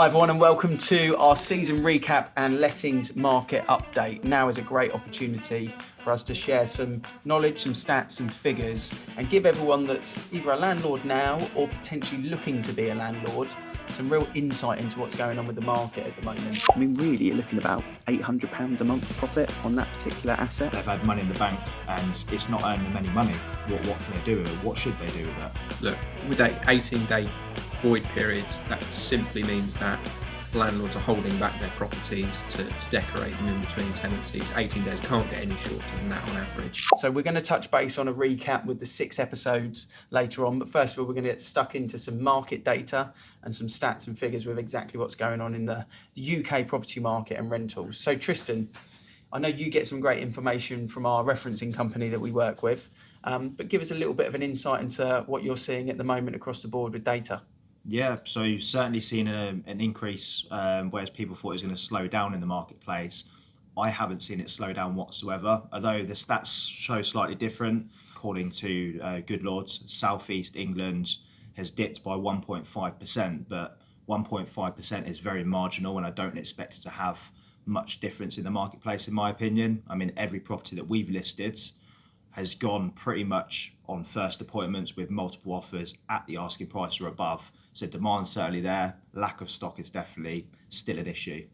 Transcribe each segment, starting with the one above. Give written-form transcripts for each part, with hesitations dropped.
Hi everyone and welcome to our season recap and lettings market update. Now is a great opportunity for us to share some knowledge, some stats, some figures and give everyone that's either a landlord now or potentially looking to be a landlord some real insight into what's going on with the market at the moment. I mean, really, you're looking about £800 a month profit on that particular asset. They've had money in the bank and it's not earning them any money. What can they do with it? What should they do with it? Look, with 18-day void periods, that simply means that landlords are holding back their properties to decorate them in between tenancies. 18 days can't get any shorter than that on average. So we're going to touch base on a recap with the 6 episodes later on, but first of all we're going to get stuck into some market data and some stats and figures with exactly what's going on in the UK property market and rentals. So Tristan, I know you get some great information from our referencing company that we work with, but give us a little bit of an insight into what you're seeing at the moment across the board with data. Yeah, so you've certainly seen an increase, whereas people thought it was going to slow down in the marketplace. I haven't seen it slow down whatsoever, although the stats show slightly different. According to Good Lords, South East England has dipped by 1.5%, but 1.5% is very marginal and I don't expect it to have much difference in the marketplace, in my opinion. I mean, every property that we've listed has gone pretty much on first appointments with multiple offers at the asking price or above. So demand's certainly there. Lack of stock is definitely still an issue.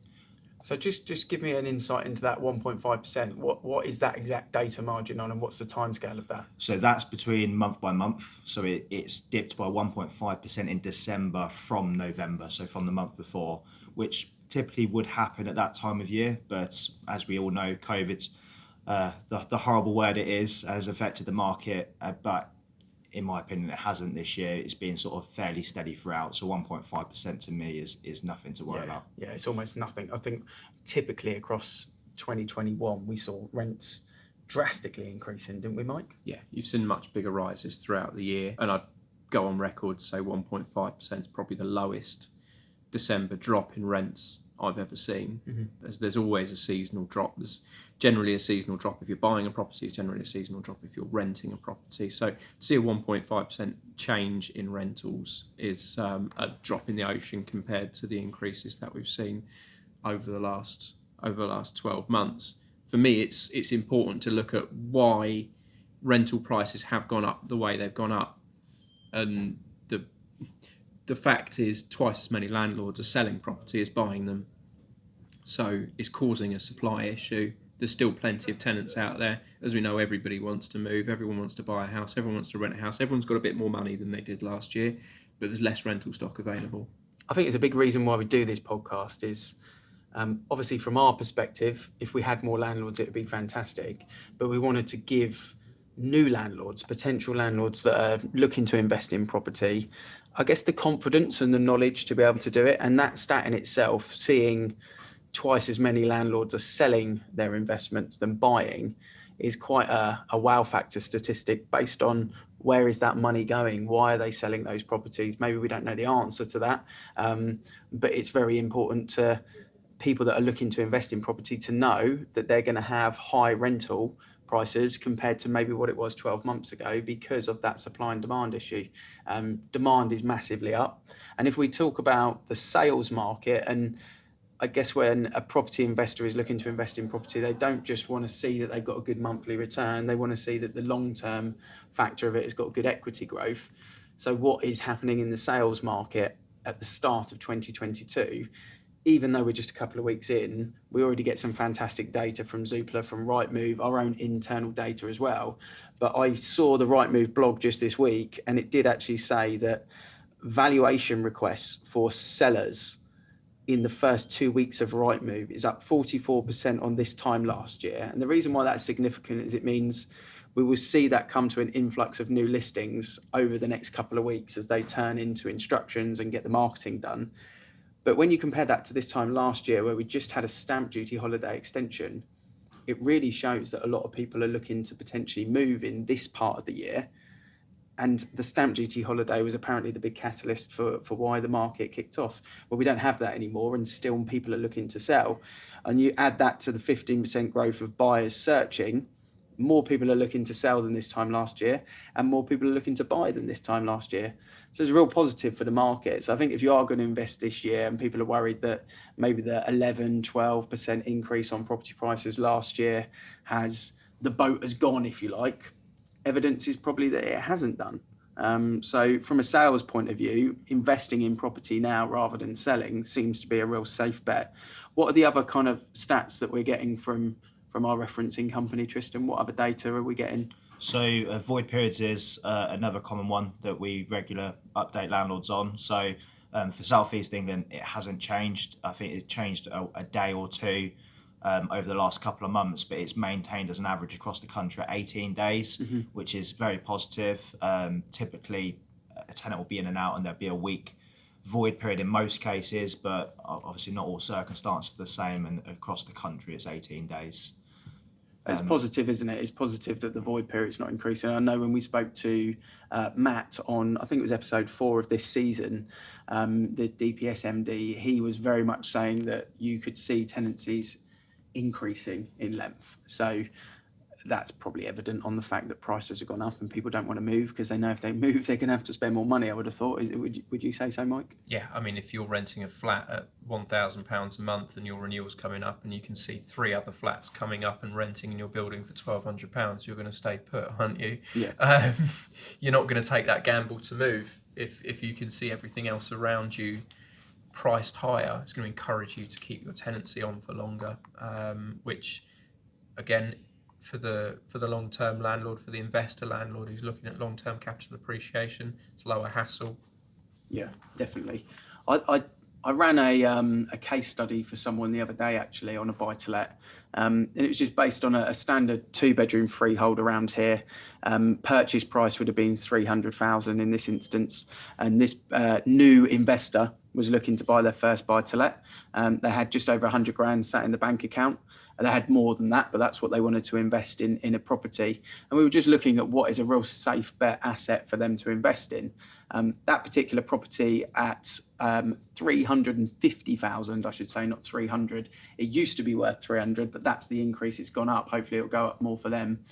So just give me an insight into that 1.5%. What is that exact data margin on and what's the timescale of that? So that's between month by month. So it's dipped by 1.5% in December from November, so from the month before, which typically would happen at that time of year. But as we all know, COVID's the horrible word it is, has affected the market, but in my opinion, it hasn't this year. It's been sort of fairly steady throughout. So 1.5% to me is nothing to worry about. Yeah, it's almost nothing. I think typically across 2021, we saw rents drastically increasing, didn't we, Mike? Yeah, you've seen much bigger rises throughout the year. And I'd go on record to say 1.5% is probably the lowest December drop in rents I've ever seen. Mm-hmm. There's always a seasonal drop. There's generally a seasonal drop if you're buying a property. It's generally a seasonal drop if you're renting a property. So to see a 1.5% change in rentals is a drop in the ocean compared to the increases that we've seen over the last 12 months. For me, it's important to look at why rental prices have gone up the way they've gone up, and the fact is twice as many landlords are selling property as buying them. So it's causing a supply issue. There's still plenty of tenants out there. As we know, everybody wants to move. Everyone wants to buy a house. Everyone wants to rent a house. Everyone's got a bit more money than they did last year, but there's less rental stock available. I think it's a big reason why we do this podcast is obviously from our perspective, if we had more landlords, it would be fantastic. But we wanted to give new landlords, potential landlords that are looking to invest in property, I guess the confidence and the knowledge to be able to do it. And that stat in itself, seeing twice as many landlords are selling their investments than buying, is quite a wow factor statistic based on where is that money going? Why are they selling those properties? Maybe we don't know the answer to that, but it's very important to people that are looking to invest in property to know that they're going to have high rental prices compared to maybe what it was 12 months ago because of that supply and demand issue. Demand is massively up. And if we talk about the sales market, and I guess when a property investor is looking to invest in property, they don't just want to see that they've got a good monthly return. They want to see that the long-term factor of it has got good equity growth. So what is happening in the sales market at the start of 2022, even though we're just a couple of weeks in, we already get some fantastic data from Zoopla, from Rightmove, our own internal data as well. But I saw the Rightmove blog just this week, and it did actually say that valuation requests for sellers in the first 2 weeks of Rightmove is up 44% on this time last year. And the reason why that's significant is it means we will see that come to an influx of new listings over the next couple of weeks as they turn into instructions and get the marketing done. But when you compare that to this time last year, where we just had a stamp duty holiday extension, it really shows that a lot of people are looking to potentially move in this part of the year. And the stamp duty holiday was apparently the big catalyst for why the market kicked off. Well, we don't have that anymore, and still people are looking to sell. And you add that to the 15% growth of buyers searching, more people are looking to sell than this time last year, and more people are looking to buy than this time last year. So it's a real positive for the market. So I think if you are going to invest this year and people are worried that maybe the 11-12% increase on property prices last year the boat has gone, if you like, evidence is probably that it hasn't done. So from a sales point of view, investing in property now rather than selling seems to be a real safe bet. What are the other kind of stats that we're getting from our referencing company, Tristan? What other data are we getting? So void periods is another common one that we regular update landlords on. So for South East England, it hasn't changed. I think it changed a day or two over the last couple of months, but it's maintained as an average across the country at 18 days, which is very positive. Typically, a tenant will be in and out and there'll be a week void period in most cases, but obviously not all circumstances are the same, and across the country it's 18 days. It's positive, isn't it? It's positive that the void period's not increasing. I know when we spoke to Matt on, I think it was episode 4 of this season, the DPS MD, he was very much saying that you could see tenancies increasing in length. So that's probably evident on the fact that prices have gone up and people don't want to move because they know if they move, they're going to have to spend more money, I would have thought. Would you say so, Mike? Yeah, I mean, if you're renting a flat at £1,000 a month and your renewal's coming up and you can see 3 other flats coming up and renting in your building for £1,200, you're going to stay put, aren't you? Yeah. You're not going to take that gamble to move if you can see everything else around you priced higher. It's going to encourage you to keep your tenancy on for longer, which, again, for the long-term landlord, for the investor landlord who's looking at long-term capital appreciation, it's lower hassle. Yeah, definitely. I ran a case study for someone the other day actually on a buy-to-let, and it was just based on a standard 2-bedroom freehold around here. Purchase price would have been 300,000 in this instance, and this new investor was looking to buy their first buy-to-let. They had just over 100 grand sat in the bank account. They had more than that, but that's what they wanted to invest in a property. And we were just looking at what is a real safe bet asset for them to invest in. That particular property at 350,000, I should say, not 300. It used to be worth 300, but that's the increase. It's gone up. Hopefully it'll go up more for them.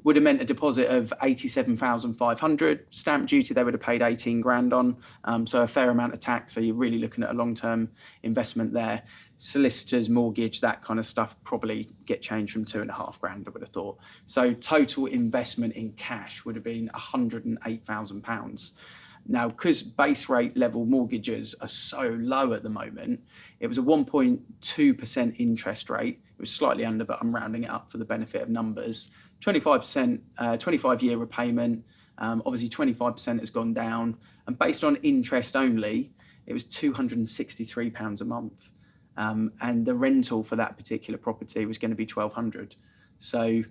Would have meant a deposit of 87,500. Stamp duty, they would have paid 18 grand on. So a fair amount of tax. So you're really looking at a long-term investment there. Solicitors, mortgage, that kind of stuff probably get changed from 2.5 grand, I would have thought. So total investment in cash would have been £108,000. Now, because base rate level mortgages are so low at the moment, it was a 1.2% interest rate. It was slightly under, but I'm rounding it up for the benefit of numbers. 25%, 25-year repayment. Obviously, 25% has gone down. And based on interest only, it was £263 a month. And the rental for that particular property was going to be £1,200. So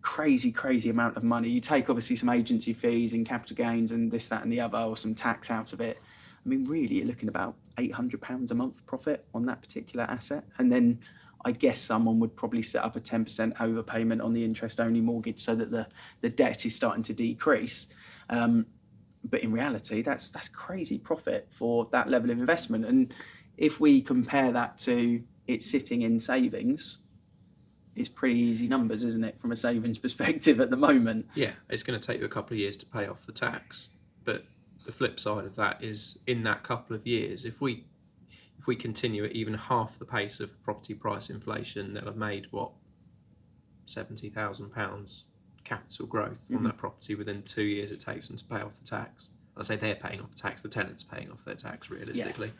crazy amount of money. You take obviously some agency fees and capital gains and this, that and the other, or some tax out of it. I mean, really, you're looking at about £800 a month profit on that particular asset. And then I guess someone would probably set up a 10% overpayment on the interest-only mortgage so that the debt is starting to decrease. But in reality, that's crazy profit for that level of investment. And if we compare that to it sitting in savings, it's pretty easy numbers, isn't it, from a savings perspective at the moment? Yeah, it's going to take you a couple of years to pay off the tax. But the flip side of that is, in that couple of years, if we continue at even half the pace of property price inflation, they'll have made, £70,000 capital growth on that property within 2 years it takes them to pay off the tax. I say they're paying off the tax, the tenant's paying off their tax, realistically.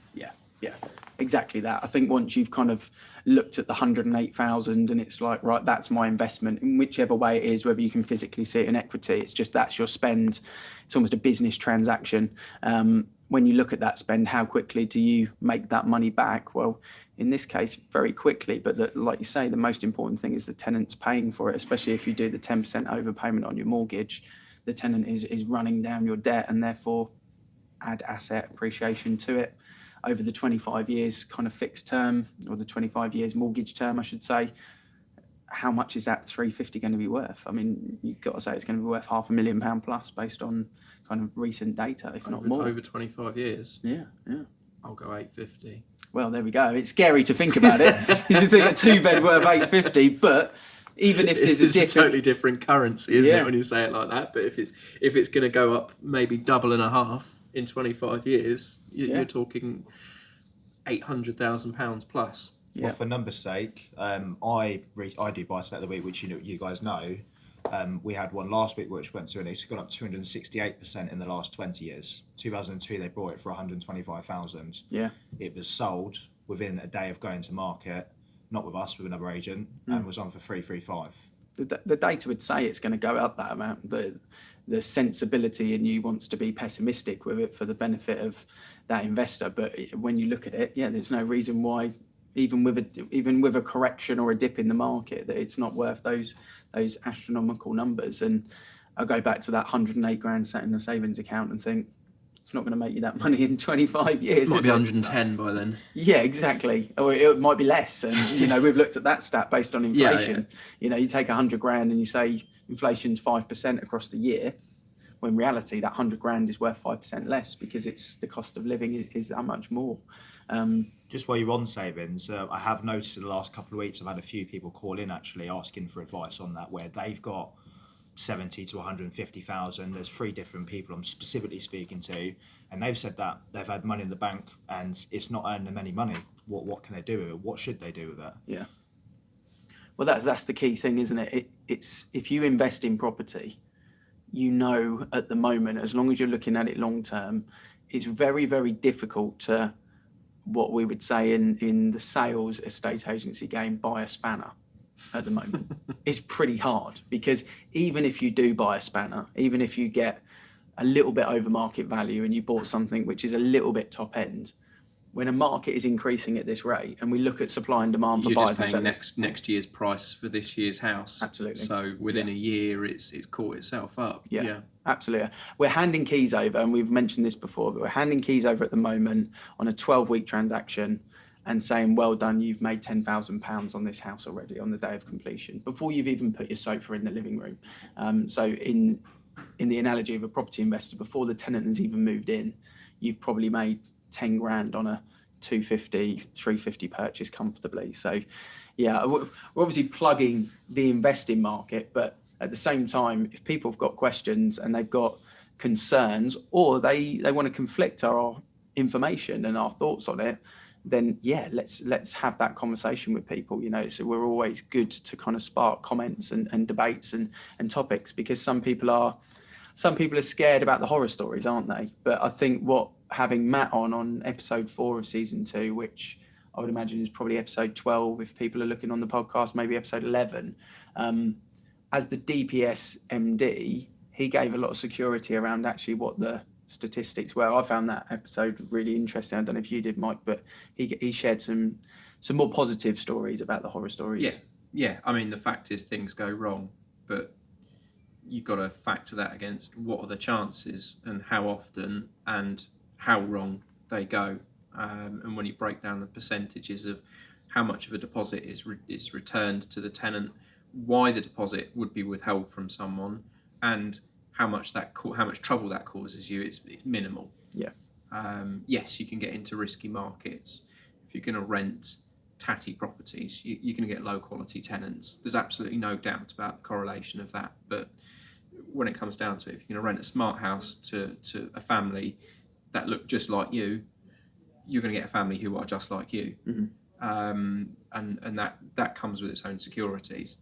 Yeah, exactly that. I think once you've kind of looked at the 108,000 and it's like, right, that's my investment in whichever way it is, whether you can physically see it in equity, it's just that's your spend. It's almost a business transaction. When you look at that spend, how quickly do you make that money back? Well, in this case, very quickly. But like you say, the most important thing is the tenant's paying for it, especially if you do the 10% overpayment on your mortgage. The tenant is running down your debt and therefore add asset appreciation to it. Over the 25 years kind of fixed term, or the 25 years mortgage term, I should say, how much is that 350 going to be worth? I mean, you've got to say it's going to be worth £500,000 plus based on kind of recent data, if not more. Over 25 years? Yeah. I'll go 850. Well, there we go. It's scary to think about it. You should think a 2-bed worth 850, but even if there's a it's a dip, totally different currency, isn't Yeah. it, when you say it like that? But if it's going to go up maybe double and a half in 25 years, Yeah. you're talking £800,000 plus. Yeah. Well, for numbers' sake, I do buy sell of the week, which you guys know. We had one last week which went to, and it's gone up 268% in the last 20 years. 2002, they bought it for 125,000. Yeah. It was sold within a day of going to market, not with us, with another agent, and was on for 335. The data would say it's going to go up that amount. The sensibility in you wants to be pessimistic with it for the benefit of that investor. But when you look at it, yeah, there's no reason why, even with a correction or a dip in the market, that it's not worth those astronomical numbers. And I go back to that 108 grand sat in a savings account and think, it's not going to make you that money in 25 years. It might is be it? 110 by then. Yeah, exactly. Or it might be less. And, we've looked at that stat based on inflation. Yeah. You take 100 grand and you say inflation's 5% across the year, when in reality that 100 grand is worth 5% less because it's the cost of living is that much more. Just while you're on savings, I have noticed in the last couple of weeks, I've had a few people call in actually asking for advice on that, where they've got 70 to 150,000. There's 3 different people I'm specifically speaking to, and they've said that they've had money in the bank and it's not earning them any money. What can they do with it? What should they do with it? Yeah. Well, that's the key thing, isn't it? It's if you invest in property, at the moment, as long as you're looking at it long term, it's very, very difficult to, what we would say in the sales estate agency game, buy a spanner at the moment. It's pretty hard, because even if you do buy a spanner, even if you get a little bit over market value and you bought something which is a little bit top end, when a market is increasing at this rate, and we look at supply and demand for You're buyers just and paying sellers. next year's price for this year's house. Absolutely. So within a year, it's caught itself up. Yeah. Absolutely. We're handing keys over, and we've mentioned this before, but we're handing keys over at the moment on a 12-week transaction and saying, well done, you've made £10,000 on this house already on the day of completion, before you've even put your sofa in the living room. So in the analogy of a property investor, before the tenant has even moved in, you've probably made 10 grand on a 250, 350 purchase comfortably. So yeah, we're obviously plugging the investing market, but at the same time, if people have got questions and they've got concerns, or they want to conflict our information and our thoughts on it, then yeah, let's have that conversation with people. So we're always good to kind of spark comments and debates and topics, because some people are scared about the horror stories, aren't they? But I think having Matt on episode 4 of season 2, which I would imagine is probably episode 12 if people are looking on the podcast, maybe episode 11, as the DPS MD, he gave a lot of security around actually what the statistics were. I found that episode really interesting. I don't know if you did, Mike, but he shared some more positive stories about the horror stories. Yeah. I mean, the fact is things go wrong, but you've got to factor that against what are the chances and how often and how wrong they go. And when you break down the percentages of how much of a deposit is returned to the tenant, why the deposit would be withheld from someone, and how much trouble that causes you, it's minimal. Yeah. Yes, you can get into risky markets. If you're going to rent tatty properties, you're going to get low quality tenants. There's absolutely no doubt about the correlation of that. But when it comes down to it, if you're going to rent a smart house to a family that look just like you, you're going to get a family who are just like you. Mm-hmm. And that comes with its own securities.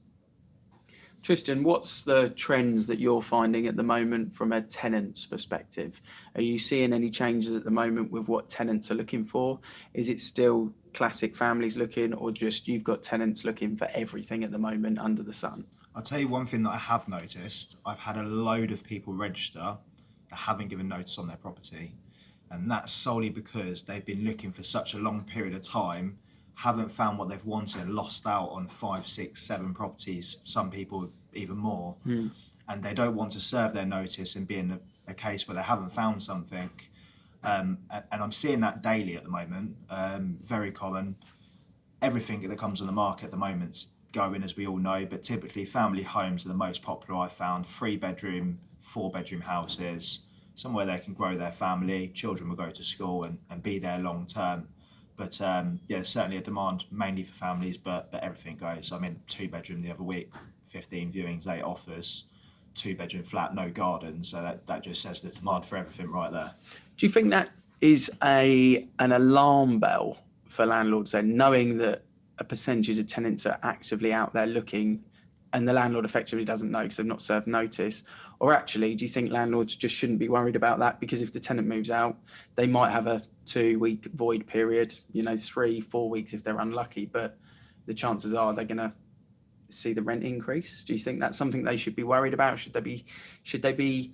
Tristan, what's the trends that you're finding at the moment from a tenant's perspective? Are you seeing any changes at the moment with what tenants are looking for? Is it still classic families looking, or just you've got tenants looking for everything at the moment under the sun? I'll tell you one thing that I have noticed. I've had a load of people register that haven't given notice on their property. And that's solely because they've been looking for such a long period of time, haven't found what they've wanted, and lost out on 5, 6, 7 properties, some people even more. And they don't want to serve their notice and be in a case where they haven't found something. And I'm seeing that daily at the moment, very common. Everything that comes on the market at the moment's going, as we all know, but typically family homes are the most popular I've found. 3-bedroom, 4-bedroom houses, somewhere they can grow their family, children will go to school and be there long term. But yeah, certainly a demand mainly for families, but everything goes. I mean, 2-bedroom the other week, 15 viewings, 8 offers, 2-bedroom flat, no garden. So that just says the demand for everything right there. Do you think that is an alarm bell for landlords then, knowing that a percentage of tenants are actively out there looking and the landlord effectively doesn't know because they've not served notice? Or actually, do you think landlords just shouldn't be worried about that, because if the tenant moves out, they might have a 2-week void period, 3-4 weeks if they're unlucky, but the chances are they're going to see the rent increase? Do you think that's something they should be worried about? Should they be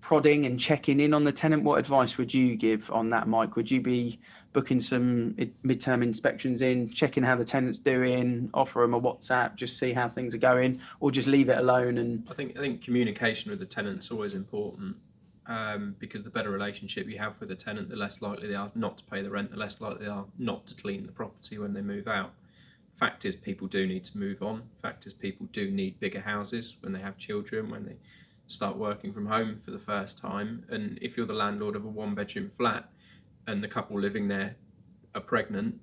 prodding and checking in on the tenant? What advice would you give on that, Mike? Would you be booking some midterm inspections in, checking how the tenant's doing, offer them a WhatsApp, just see how things are going, or just leave it alone? And I think communication with the tenant's always important, because the better relationship you have with the tenant, the less likely they are not to pay the rent, the less likely they are not to clean the property when they move out. Fact is, people do need to move on. Fact is, people do need bigger houses when they have children, when they start working from home for the first time. And if you're the landlord of a 1-bedroom flat and the couple living there are pregnant,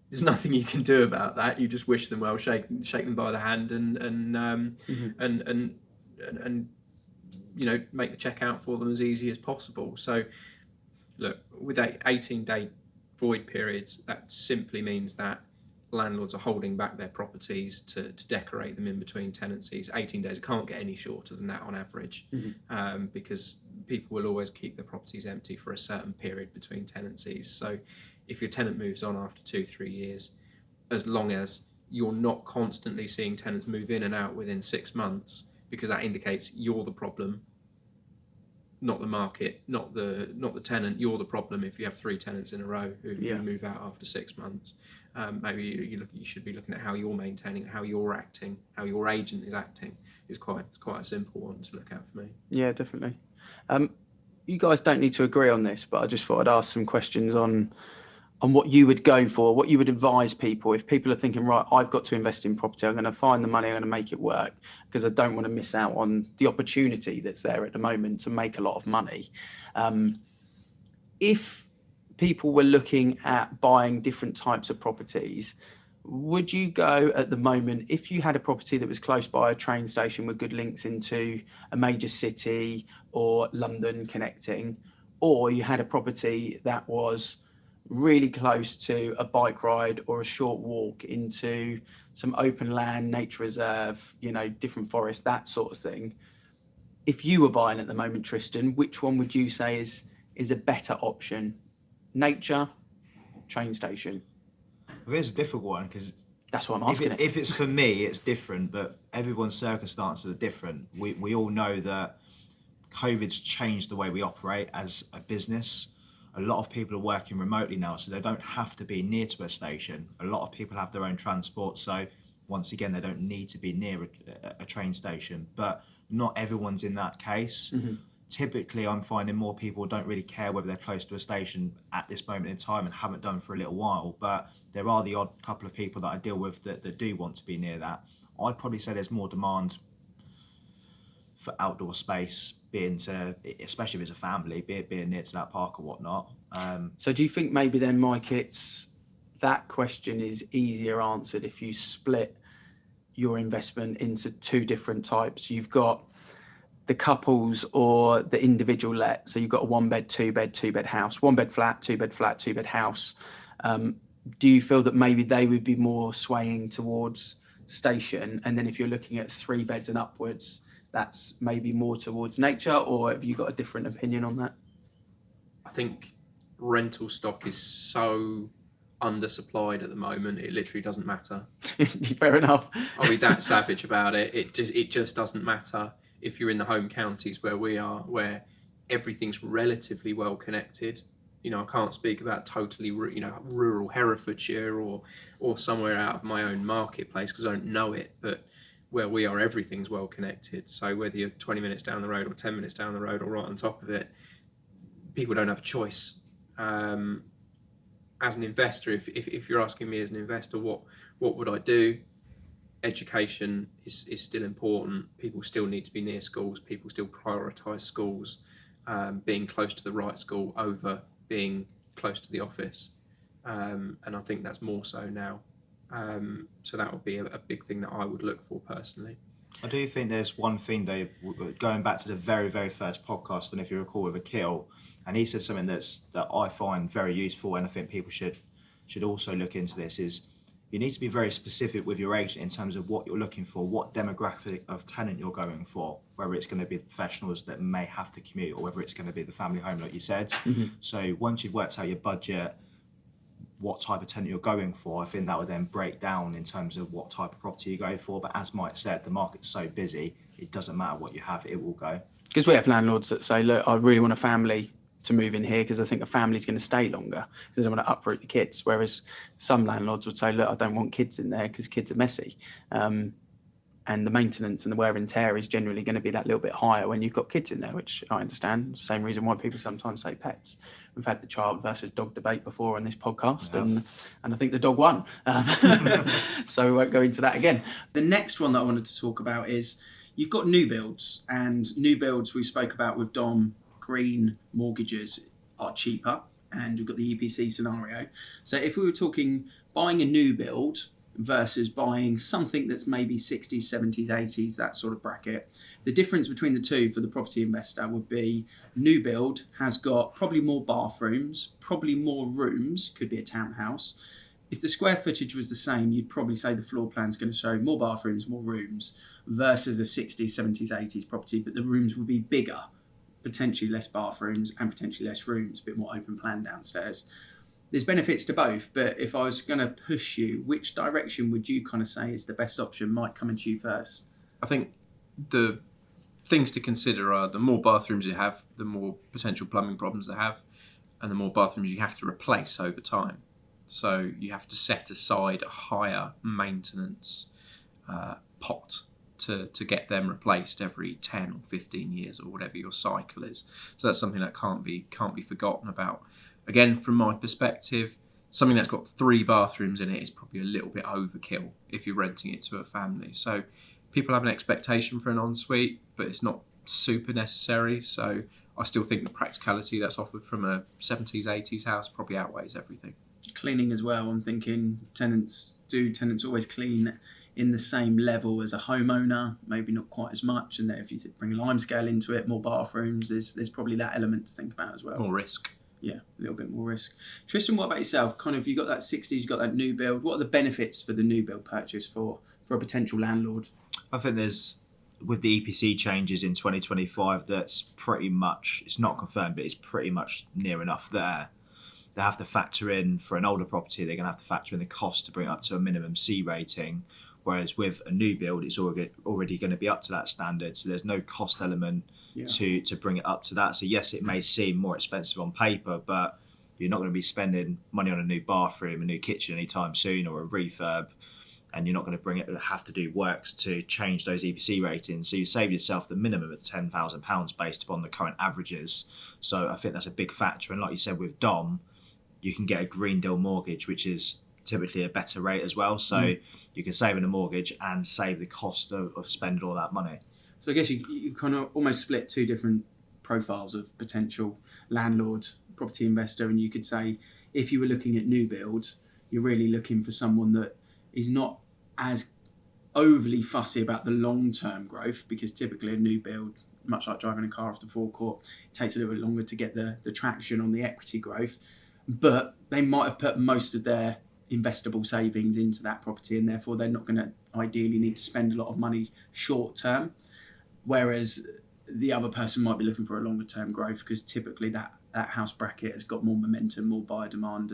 there's nothing you can do about that. You just wish them well, shake them by the hand, and make the checkout for them as easy as possible. So look, with 18-day void periods, that simply means that landlords are holding back their properties to decorate them in between tenancies. 18 days, it can't get any shorter than that on average, because people will always keep their properties empty for a certain period between tenancies. So if your tenant moves on after 2-3 years, as long as you're not constantly seeing tenants move in and out within 6 months, because that indicates you're the problem, not the market, not the tenant. You're the problem if you have 3 tenants in a row who move out after 6 months. Maybe you should be looking at how you're maintaining, how you're acting, how your agent is acting. It's quite a simple one to look at for me. Yeah, definitely. You guys don't need to agree on this, but I just thought I'd ask some questions on what you would go for, what you would advise people if people are thinking, right, I've got to invest in property, I'm going to find the money, I'm going to make it work, because I don't want to miss out on the opportunity that's there at the moment to make a lot of money. If people were looking at buying different types of properties, would you go at the moment, if you had a property that was close by a train station with good links into a major city or London connecting, or you had a property that was really close to a bike ride or a short walk into some open land, nature reserve, different forest, that sort of thing? If you were buying at the moment, Tristan, which one would you say is a better option? Nature, train station? It's a difficult one, because That's what I'm asking. if it's for me, it's different, but everyone's circumstances are different. We all know that COVID's changed the way we operate as a business. A lot of people are working remotely now, so they don't have to be near to a station. A lot of people have their own transport, so once again, they don't need to be near a train station. But not everyone's in that case. Typically, I'm finding more people don't really care whether they're close to a station at this moment in time and haven't done for a little while. But there are the odd couple of people that I deal with that do want to be near that. I'd probably say there's more demand for outdoor space, especially if it's a family, being near to that park or whatnot. So do you think maybe then, Mike, that question is easier answered if you split your investment into 2 different types? You've got the couples or the individual let. So you've got a 1-bed, 2-bed, 2-bed house, 1-bed flat, 2-bed flat, 2-bed house. Do you feel that maybe they would be more swaying towards station? And then if you're looking at 3 beds and upwards, that's maybe more towards nature? Or have you got a different opinion on that? I think rental stock is so undersupplied at the moment, it literally doesn't matter. Fair enough. I'll be that savage about it. It just doesn't matter if you're in the home counties where we are, where everything's relatively well connected. I can't speak about totally, rural Herefordshire or somewhere out of my own marketplace because I don't know it, but where we are, everything's well connected. So whether you're 20 minutes down the road or 10 minutes down the road or right on top of it, people don't have a choice. As an investor, if you're asking me as an investor, what would I do? Education is still important. People still need to be near schools. People still prioritise schools, being close to the right school over being close to the office. and I think that's more so now. So that would be a big thing that I would look for personally. I do think there's one thing though, going back to the very, very first podcast, and if you recall with Akil, and he said something that I find very useful, and I think people should also look into this, is you need to be very specific with your agent in terms of what you're looking for, what demographic of tenant you're going for, whether it's going to be the professionals that may have to commute or whether it's going to be the family home like you said. So once you've worked out your budget, what type of tenant you're going for, I think that would then break down in terms of what type of property you go for. But as Mike said, the market's so busy, it doesn't matter what you have, it will go. Because we have landlords that say, look, I really want a family to move in here because I think a family's going to stay longer because I want to uproot the kids. Whereas some landlords would say, look, I don't want kids in there because kids are messy. And the maintenance and the wear and tear is generally going to be that little bit higher when you've got kids in there, which I understand. Same reason why people sometimes say pets. We've had the child versus dog debate before on this podcast, and I think the dog won. So we won't go into that again. The next one that I wanted to talk about is you've got new builds, and new builds we spoke about with Dom. Green mortgages are cheaper, and we've got the EPC scenario. So if we were talking buying a new build versus buying something that's maybe 60s, 70s, 80s, that sort of bracket, the difference between the two for the property investor would be new build has got probably more bathrooms, probably more rooms, could be a townhouse. If the square footage was the same, you'd probably say the floor plan is going to show more bathrooms, more rooms versus a 60s, 70s, 80s property, but the rooms would be bigger, potentially less bathrooms and potentially less rooms, a bit more open plan downstairs. There's benefits to both, but if I was going to push you, which direction would you kind of say is the best option? Mike, coming to you first. I think the things to consider are the more bathrooms you have, the more potential plumbing problems they have, and the more bathrooms you have to replace over time. So you have to set aside a higher maintenance pot to get them replaced every 10 or 15 years or whatever your cycle is. So that's something that can't be forgotten about. Again, from my perspective, something that's got 3 bathrooms in it is probably a little bit overkill if you're renting it to a family. So people have an expectation for an ensuite, but it's not super necessary. So I still think the practicality that's offered from a 70s, 80s house probably outweighs everything. Cleaning as well. I'm thinking tenants always clean in the same level as a homeowner, maybe not quite as much. And then if you bring limescale into it, more bathrooms, there's probably that element to think about as well. More risk. Yeah, a little bit more risk. Tristan, what about yourself? Kind of, you got that 60s, you got that new build. What are the benefits for the new build purchase for a potential landlord? I think there's, with the EPC changes in 2025, that's pretty much, it's not confirmed, but it's pretty much near enough there. They have to factor in, for an older property, they're going to have to factor in the cost to bring it up to a minimum C rating. Whereas with a new build, it's already going to be up to that standard. So there's no cost element to bring it up to that. So yes, it may seem more expensive on paper, but you're not going to be spending money on a new bathroom, a new kitchen anytime soon, or a refurb. And you're not going to have to do works to change those EPC ratings. So you save yourself the minimum of £10,000 based upon the current averages. So I think that's a big factor. And like you said, with Dom, you can get a green deal mortgage, which is typically a better rate as well. So you can save in a mortgage and save the cost of spending all that money. So I guess you kind of almost split 2 different profiles of potential landlord, property investor. And you could say, if you were looking at new build, you're really looking for someone that is not as overly fussy about the long-term growth, because typically a new build, much like driving a car off the forecourt, it takes a little bit longer to get the traction on the equity growth. But they might have put most of their investable savings into that property, and therefore they're not going to ideally need to spend a lot of money short term, whereas the other person might be looking for a longer term growth, because typically that house bracket has got more momentum, more buyer demand,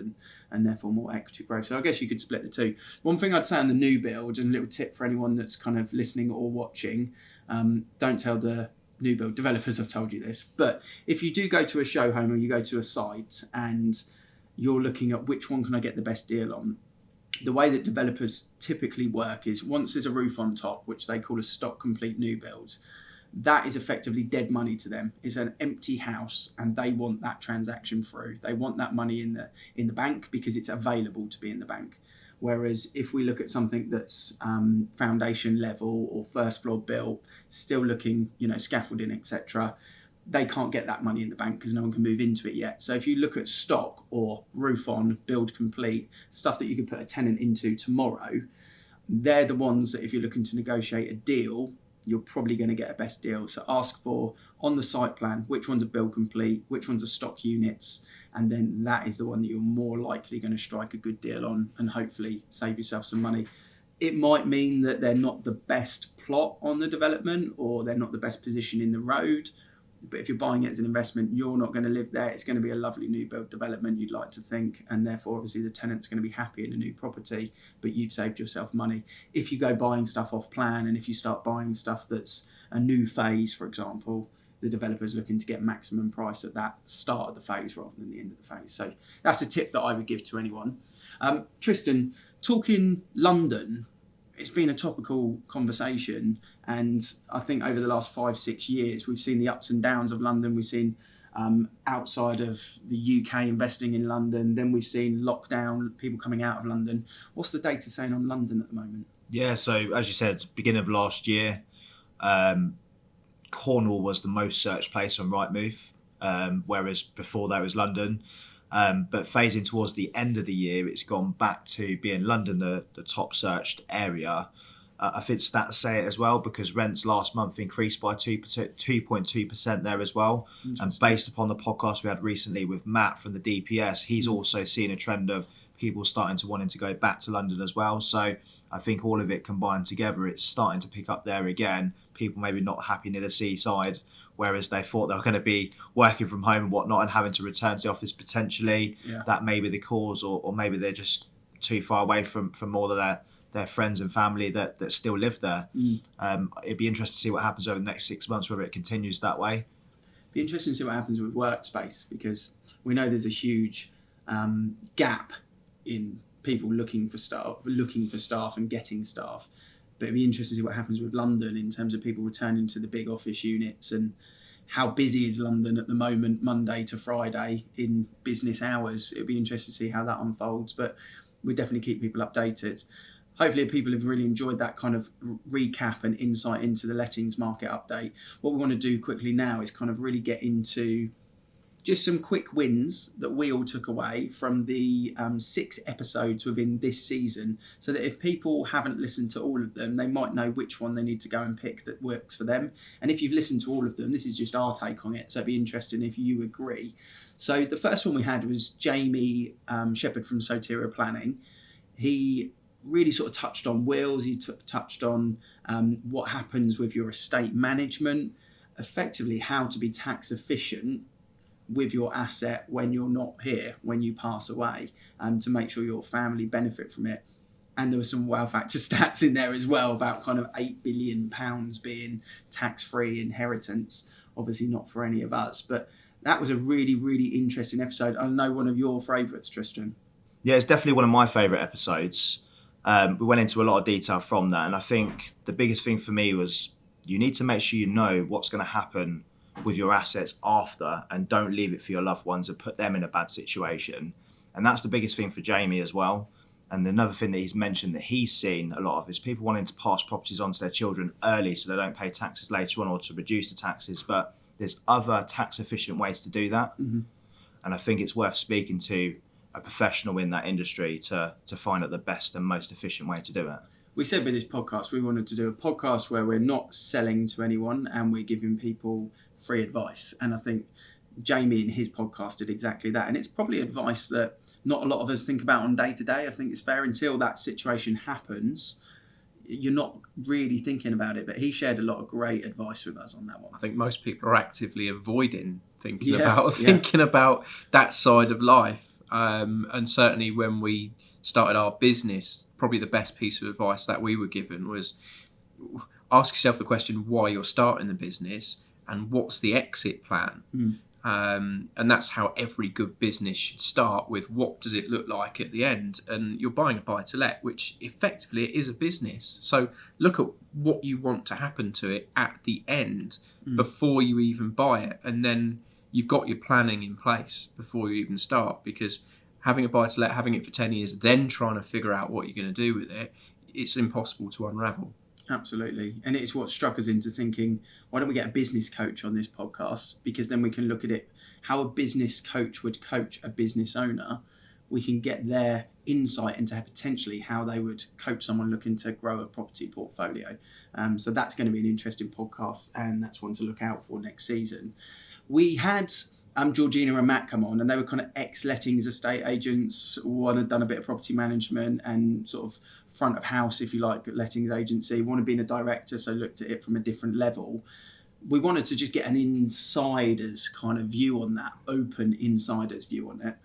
and therefore more equity growth. So I guess you could split the two. One thing I'd say on the new build, and a little tip for anyone that's kind of listening or watching, don't tell the new build developers I've told you this, but if you do go to a show home or you go to a site and you're looking at which one can I get the best deal on, the way that developers typically work is once there's a roof on top, which they call a stock complete new build, that is effectively dead money to them. It's an empty house, and they want that transaction through. They want that money in the bank because it's available to be in the bank. Whereas if we look at something that's foundation level or first floor built, still looking, scaffolding, etc., they can't get that money in the bank because no one can move into it yet. So if you look at stock or roof on, build complete, stuff that you could put a tenant into tomorrow, they're the ones that if you're looking to negotiate a deal, you're probably going to get a best deal. So ask for on the site plan, which ones are build complete, which ones are stock units, and then that is the one that you're more likely going to strike a good deal on and hopefully save yourself some money. It might mean that they're not the best plot on the development or they're not the best position in the road. But if you're buying it as an investment, you're not going to live there. It's going to be a lovely new build development, you'd like to think, and therefore obviously the tenant's going to be happy in a new property, but you've saved yourself money. If you go buying stuff off plan and if you start buying stuff that's a new phase, for example, the developer's looking to get maximum price at that start of the phase rather than the end of the phase. So that's a tip that I would give to anyone. Tristan, talking London, it's been a topical conversation, and I think over the last 5-6 years we've seen the ups and downs of London. We've seen outside of the UK investing in London, then we've seen lockdown, people coming out of London. What's the data saying on London at the moment? Yeah, so as you said, beginning of last year, Cornwall was the most searched place on Rightmove, whereas before that was London. But phasing towards the end of the year, it's gone back to being London, the top searched area. I think stats say it as well, because rents last month increased by 2.2% there as well. And based upon the podcast we had recently with Matt from the DPS, he's also seen a trend of people starting to wanting to go back to London as well. So I think all of it combined together, it's starting to pick up there again. People maybe not happy near the seaside, whereas they thought they were going to be working from home and whatnot and having to return to the office potentially. Yeah. That may be the cause, or maybe they're just too far away from all of their friends and family that still live there. It'd be interesting to see what happens over the next 6 months, whether it continues that way. Be interesting to see what happens with workspace, because we know there's a huge gap in people looking for staff and getting staff. But it'd be interesting to see what happens with London in terms of people returning to the big office units, and how busy is London at the moment, Monday to Friday in business hours. It'd be interesting to see how that unfolds, but we definitely keep people updated. Hopefully people have really enjoyed that kind of recap and insight into the lettings market update. What we want to do quickly now is kind of really get into just some quick wins that we all took away from the 6 episodes within this season, so that if people haven't listened to all of them, they might know which one they need to go and pick that works for them. And if you've listened to all of them, this is just our take on it, so it'd be interesting if you agree. So the first one we had was Jamie Shepherd from Soteria Planning. He really sort of touched on wills, he touched on what happens with your estate management, effectively how to be tax efficient with your asset when you're not here, when you pass away, to make sure your family benefit from it. And there were some wow factor stats in there as well about kind of £8 billion being tax-free inheritance. Obviously not for any of us, but that was a really, really interesting episode. I know one of your favourites, Tristan. Yeah, it's definitely one of my favourite episodes. We went into a lot of detail from that, and I think the biggest thing for me was you need to make sure you know what's going to happen with your assets after, and don't leave it for your loved ones and put them in a bad situation. And that's the biggest thing for Jamie as well. And another thing that he's mentioned that he's seen a lot of is people wanting to pass properties on to their children early so they don't pay taxes later on, or to reduce the taxes. But there's other tax efficient ways to do that. Mm-hmm. And I think it's worth speaking to a professional in that industry to find out the best and most efficient way to do it. We said with this podcast, we wanted to do a podcast where we're not selling to anyone and we're giving people free advice. And I think Jamie in his podcast did exactly that. And it's probably advice that not a lot of us think about on day to day. I think it's fair, until that situation happens, you're not really thinking about it. But he shared a lot of great advice with us on that one. I think most people are actively avoiding thinking about that side of life. And certainly when we started our business, probably the best piece of advice that we were given was ask yourself the question why you're starting the business and what's the exit plan. And that's how every good business should start, with what does it look like at the end. And you're buying a buy-to-let, which effectively is a business. So look at what you want to happen to it at the end before you even buy it. And then you've got your planning in place before you even start, because having a buy-to-let, having it for 10 years, then trying to figure out what you're going to do with it, it's impossible to unravel. Absolutely. And it's what struck us into thinking, why don't we get a business coach on this podcast? Because then we can look at it, how a business coach would coach a business owner. We can get their insight into potentially how they would coach someone looking to grow a property portfolio. So that's going to be an interesting podcast, and that's one to look out for next season. We had Georgina and Matt come on, and they were kind of ex-lettings estate agents. One had done a bit of property management and sort of front of house, if you like, lettings agency. One had been a director, so looked at it from a different level. We wanted to just get an insider's kind of view on that, open insider's view on it.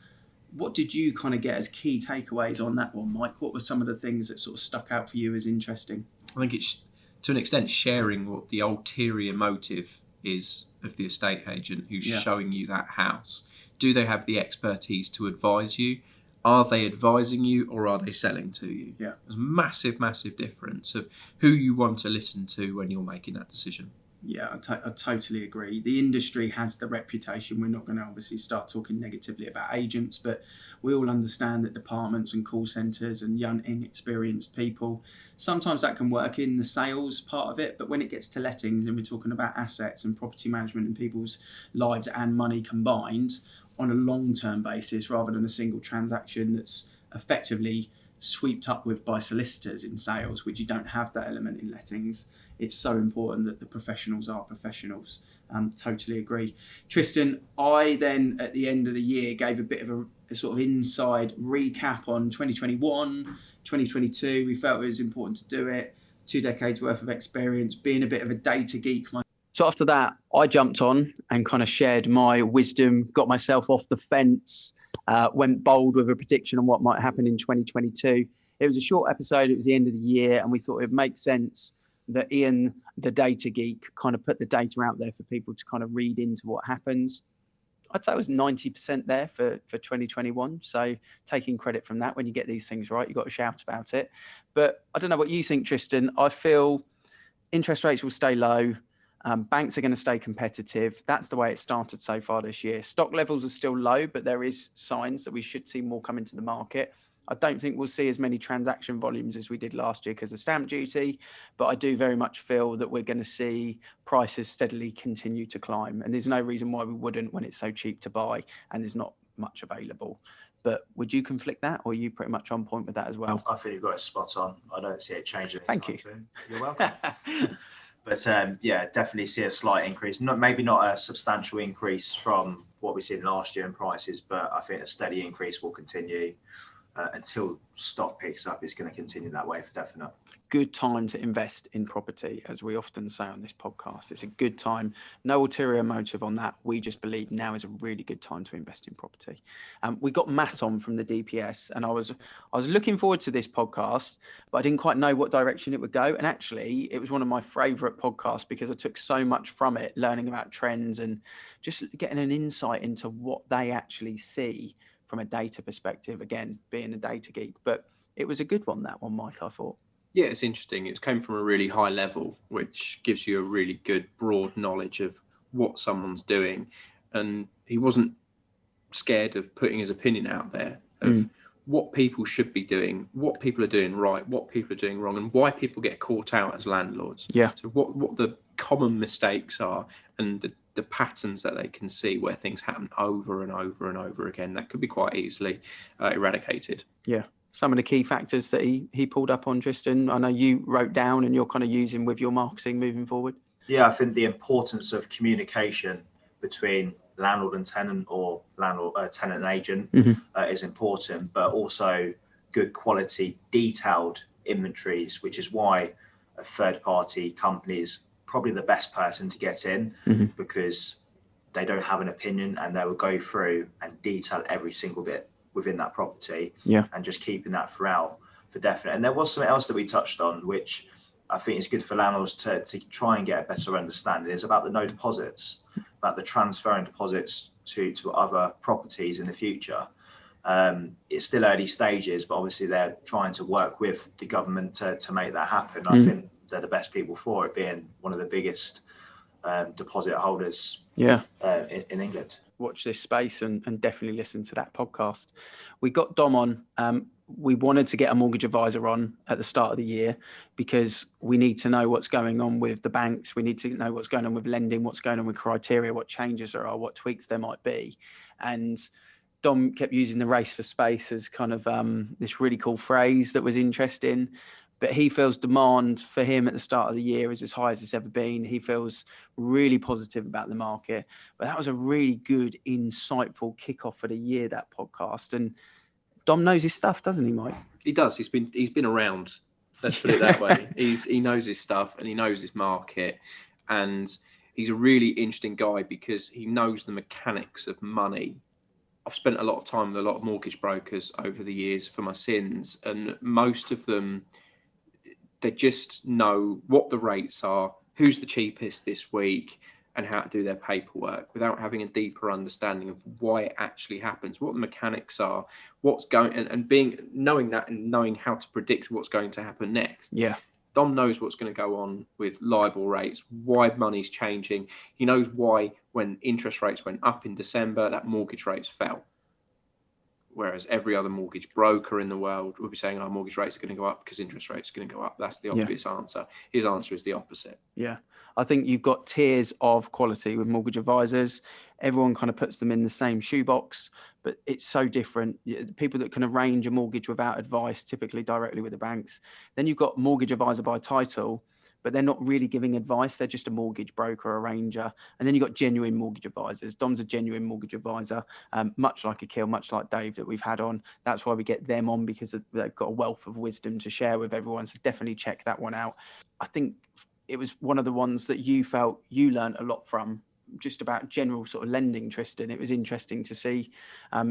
What did you kind of get as key takeaways on that one, Mike? What were some of the things that sort of stuck out for you as interesting? I think it's, to an extent, sharing what the ulterior motive is of the estate agent who's showing you that house. Do they have the expertise to advise you? Are they advising you, or are they selling to you? Yeah. There's a massive, massive difference of who you want to listen to when you're making that decision. Yeah, I totally agree. The industry has the reputation. We're not going to obviously start talking negatively about agents, but we all understand that departments and call centres and young, inexperienced people, sometimes that can work in the sales part of it, but when it gets to lettings and we're talking about assets and property management and people's lives and money combined on a long-term basis rather than a single transaction that's effectively swept up with by solicitors in sales, which you don't have that element in lettings. It's so important that the professionals are professionals. Totally agree. Tristan, I then at the end of the year gave a bit of a sort of inside recap on 2021, 2022. We felt it was important to do it. 2 decades worth of experience, being a bit of a data geek. So after that, I jumped on and kind of shared my wisdom, got myself off the fence, went bold with a prediction on what might happen in 2022. It was a short episode. It was the end of the year, and we thought it would make sense that Ian, the data geek, kind of put the data out there for people to kind of read into what happens. I'd say it was 90% there for 2021. So taking credit from that, when you get these things right, you've got to shout about it. But I don't know what you think, Tristan. I feel interest rates will stay low. Banks are going to stay competitive. That's the way it started so far this year. Stock levels are still low, but there is signs that we should see more come into the market. I don't think we'll see as many transaction volumes as we did last year because of stamp duty, but I do very much feel that we're going to see prices steadily continue to climb. And there's no reason why we wouldn't when it's so cheap to buy and there's not much available. But would you conflict that, or are you pretty much on point with that as well? I think you've got it spot on. I don't see it changing. Thank you. You're welcome. But yeah, definitely see a slight increase. Maybe not a substantial increase from what we seen last year in prices, but I think a steady increase will continue until stock picks up. It's going to continue that way for definite. Good time to invest in property, as we often say on this podcast. It's a good time. No ulterior motive on that. We just believe now is a really good time to invest in property. We got Matt on from the DPS, and I was looking forward to this podcast, but I didn't quite know what direction it would go. And actually, it was one of my favourite podcasts because I took so much from it, learning about trends and just getting an insight into what they actually see from a data perspective, again, being a data geek. But it was a good one, that one, Mike, I thought. Yeah, it's interesting. It came from a really high level, which gives you a really good broad knowledge of what someone's doing. And he wasn't scared of putting his opinion out there of what people should be doing, what people are doing right, what people are doing wrong, and why people get caught out as landlords. Yeah. So what the common mistakes are and the patterns that they can see where things happen over and over and over again that could be quite easily eradicated. Yeah. Some of the key factors that he pulled up on, Tristan, I know you wrote down and you're kind of using with your marketing moving forward. Yeah, I think the importance of communication between landlord and tenant, or landlord, tenant and agent, is important, but also good quality, detailed inventories, which is why a third-party company is probably the best person to get in, because they don't have an opinion and they will go through and detail every single bit within that property, and just keeping that throughout for definite. And there was something else that we touched on, which I think is good for landlords to try and get a better understanding, is about the no deposits, about the transferring deposits to other properties in the future. It's still early stages, but obviously they're trying to work with the government to make that happen. I think they're the best people for it, being one of the biggest deposit holders in England. watch this space and definitely listen to that podcast. We got Dom on. We wanted to get a mortgage advisor on at the start of the year because we need to know what's going on with the banks. We need to know what's going on with lending, what's going on with criteria, what changes there are, what tweaks there might be. And Dom kept using the race for space as kind of this really cool phrase that was interesting. But he feels demand for him at the start of the year is as high as it's ever been. He feels really positive about the market. But that was a really good, insightful kickoff for the year, that podcast. And Dom knows his stuff, doesn't he, Mike? He does. He's been around. Let's put it that way. He knows his stuff and he knows his market, and he's a really interesting guy because he knows the mechanics of money. I've spent a lot of time with a lot of mortgage brokers over the years for my sins, and most of them, they just know what the rates are, who's the cheapest this week, and how to do their paperwork without having a deeper understanding of why it actually happens, what the mechanics are, what's going, and knowing that and knowing how to predict what's going to happen next. Yeah. Dom knows what's going to go on with LIBOR rates, why money's changing. He knows why when interest rates went up in December, that mortgage rates fell. Whereas every other mortgage broker in the world would be saying, our mortgage rates are going to go up because interest rates are going to go up. That's the obvious answer. His answer is the opposite. Yeah. I think you've got tiers of quality with mortgage advisors. Everyone kind of puts them in the same shoebox, but it's so different. People that can arrange a mortgage without advice, typically directly with the banks. Then you've got mortgage advisor by title, but they're not really giving advice. They're just a mortgage broker, arranger. And then you've got genuine mortgage advisors. Dom's a genuine mortgage advisor, much like Akil, much like Dave that we've had on. That's why we get them on, because they've got a wealth of wisdom to share with everyone. So definitely check that one out. I think it was one of the ones that you felt you learned a lot from, just about general sort of lending, Tristan. It was interesting to see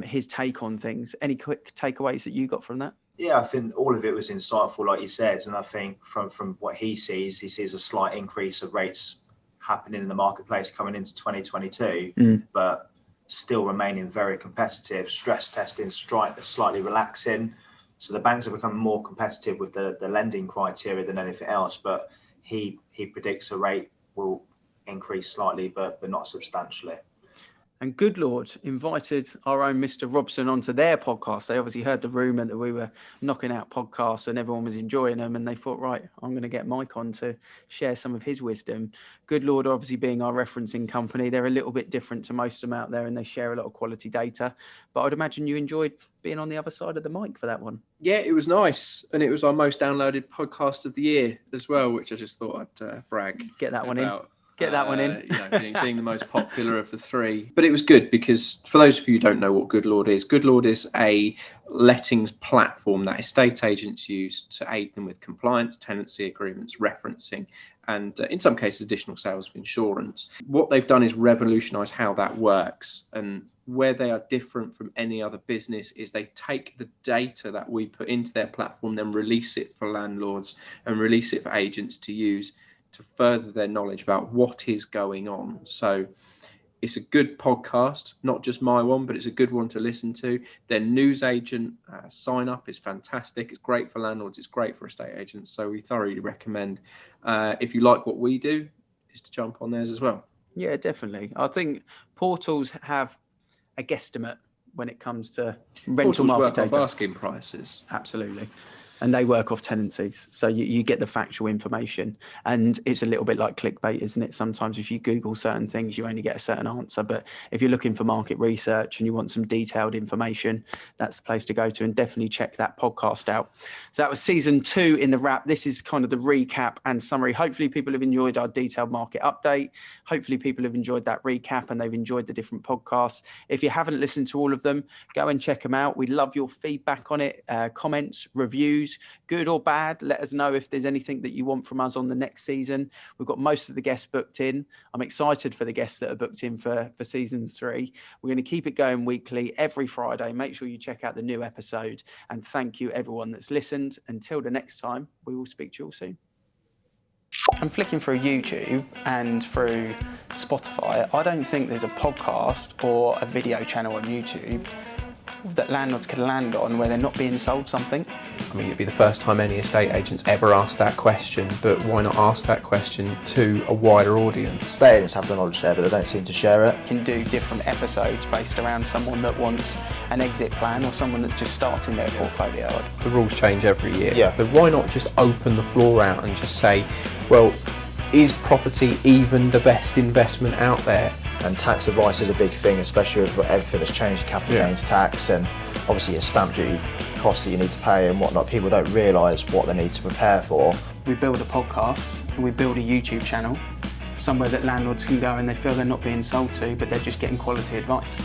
his take on things. Any quick takeaways that you got from that? Yeah, I think all of it was insightful, like you said. And I think from what he sees a slight increase of rates happening in the marketplace coming into 2022, but still remaining very competitive, stress testing, slightly relaxing. So the banks are becoming more competitive with the lending criteria than anything else. But he predicts a rate will increase slightly, but not substantially. And Good Lord invited our own Mr. Robson onto their podcast. They obviously heard the rumour that we were knocking out podcasts and everyone was enjoying them. And they thought, right, I'm going to get Mike on to share some of his wisdom. Good Lord, obviously being our referencing company, they're a little bit different to most of them out there and they share a lot of quality data. But I'd imagine you enjoyed being on the other side of the mic for that one. Yeah, it was nice. And it was our most downloaded podcast of the year as well, which I just thought I'd brag. Get that one about. in. Get that one in. Being the most popular of the three. But it was good because for those of you who don't know what Good Lord is a lettings platform that estate agents use to aid them with compliance, tenancy agreements, referencing, and in some cases, additional sales of insurance. What they've done is revolutionise how that works. And where they are different from any other business is they take the data that we put into their platform, then release it for landlords and release it for agents to use to further their knowledge about what is going on. So it's a good podcast, not just my one, but it's a good one to listen to. Their news agent sign up is fantastic. It's great for landlords. It's great for estate agents. So we thoroughly recommend, if you like what we do, is to jump on theirs as well. Yeah, definitely. I think portals have a guesstimate when it comes to rental market data. Work off asking prices. Absolutely. And they work off tenancies. So you get the factual information. And it's a little bit like clickbait, isn't it? Sometimes if you Google certain things, you only get a certain answer. But if you're looking for market research and you want some detailed information, that's the place to go to. And definitely check that podcast out. So that was season 2 in the wrap. This is kind of the recap and summary. Hopefully people have enjoyed our detailed market update. Hopefully people have enjoyed that recap and they've enjoyed the different podcasts. If you haven't listened to all of them, go and check them out. We love your feedback on it, comments, reviews. Good or bad, let us know if there's anything that you want from us on the next season. We've got most of the guests booked in. I'm excited for the guests that are booked in for season 3. We're going to keep it going weekly, every Friday. Make sure you check out the new episode. And thank you everyone that's listened. Until the next time, we will speak to you all soon. I'm flicking through YouTube and through Spotify. I don't think there's a podcast or a video channel on YouTube that landlords can land on where they're not being sold something? I mean, it'd be the first time any estate agents ever asked that question, but why not ask that question to a wider audience? Estate agents have the knowledge there, but they don't seem to share it. Can do different episodes based around someone that wants an exit plan or someone that's just starting their portfolio. The rules change every year. Yeah. But why not just open the floor out and just say, well, is property even the best investment out there? And tax advice is a big thing, especially with everything that's changed, capital gains tax, and obviously your stamp duty costs that you need to pay and whatnot. People don't realise what they need to prepare for. We build a podcast and we build a YouTube channel, somewhere that landlords can go and they feel they're not being sold to, but they're just getting quality advice.